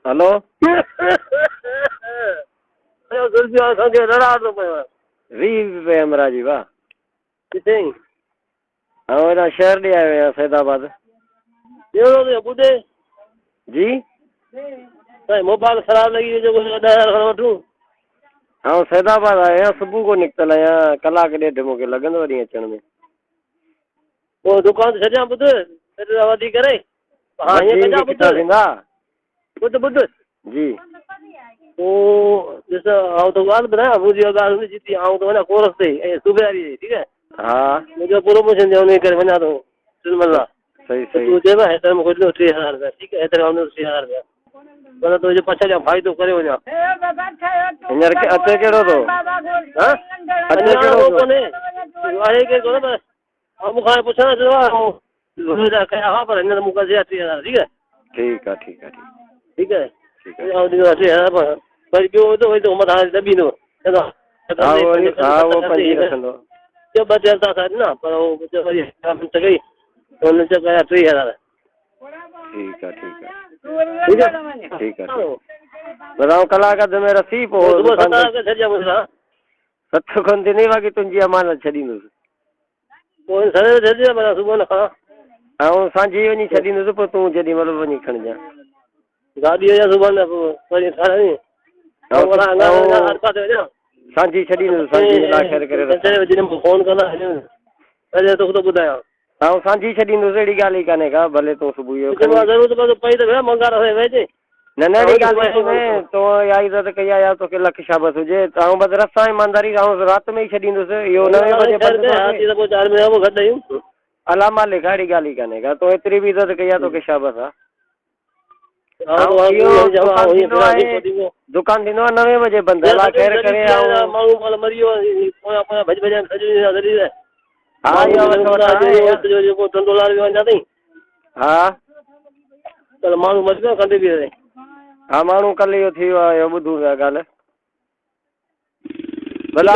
hello ₹20 Amraji વાહ હવે શહેર ડે આવ્યા સૈદાબાદ જી मोबाइल खराब लगी जो 10,000 वठूं हाँ सैदाबाद आया सुबह को निकतल आया कलाक ॾेढ मूंखे लॻंदो वरी अचण में वो दुकान ते छॾियां ॿुध वधी करे हाँ हीअं कजां ॿुध ॿुध जी पोइ ॾिस आउं तो ॻाल्हि ॿुधायां मुंहिंजी ॻाल्हि हुई जिती आउं तो वञा कोरस ते ऐं सूबे वारी ठीकु आहे हा मुंहिंजो प्रोमोशन थियो उन करे वञा थो सिलमला सही सही तूं चए न हेतिरे मूंखे ॾिनो 3,000 रुपया ठीकु आहे हेतिरे खां 3,000 रुपया पर तुंहिंजे पछाड़ि जा फ़ाइदो करे वञा हींअर अचे कहिड़ो थो अचे कहिड़ो कोन्हे आहे केरु कोन्हे पर मूंखां पुछण चयो कया हुआ पर हींअर मूंखां 3,000 ठीकु आहे ठीकु आहे ठीकु आहे ठीकु आहे ऐं ॾींदो 3,000 वरी ॿियो हुजे त मथां दॿींदो हा उहो 5 रखंदो ॿ 4 तव्हां ॾिना पर उहो वरी मिंट कई हुन चयो कया 3,000 ठीकु आहे ठीकु आहे ॿुधाऊं कलाक अध में रसी पोइ 7 खनि थिए बाक़ी तुंहिंजी अमानत छॾींदुसि पोइ छॾिजे माना सुबुह न खां ऐं सांझी वञी छॾींदुसि पोइ तूं जेॾी महिल वञी खणिजांइ गाॾी वञा सुबुह न वरी ठाराई सांझी छॾींदुसि सांझी फोन कंदा तोखे थो ॿुधायां ऐं सांझी छॾींदुसि अहिड़ी ॻाल्हि ई कान्हे का भले तूं सुबुह जो ज़रूरत पई त मंगार वेझे न न अहिड़ी ॻाल्हि कोन्हे तूं इहा इज़त कई आहे तोखे लख शाबस हुजे ऐं बसि रस्ता ईमानदारी ऐं राति में ई छॾींदुसि इहो 9 बजे अला मालिक अहिड़ी ॻाल्हि ई कान्हे का तूं एतिरी बि इज़त कई आहे तोखे शाबस आहे दुकान थींदो आहे 9 बजे बंदि अला ख़ैर करे माण्हू मरी वियो हा माण्हू मरी वियो कंदे बि रहे हा माण्हू कल्ह इहो थी वियो आहे ॿुधूं पिया ॻाल्हि भला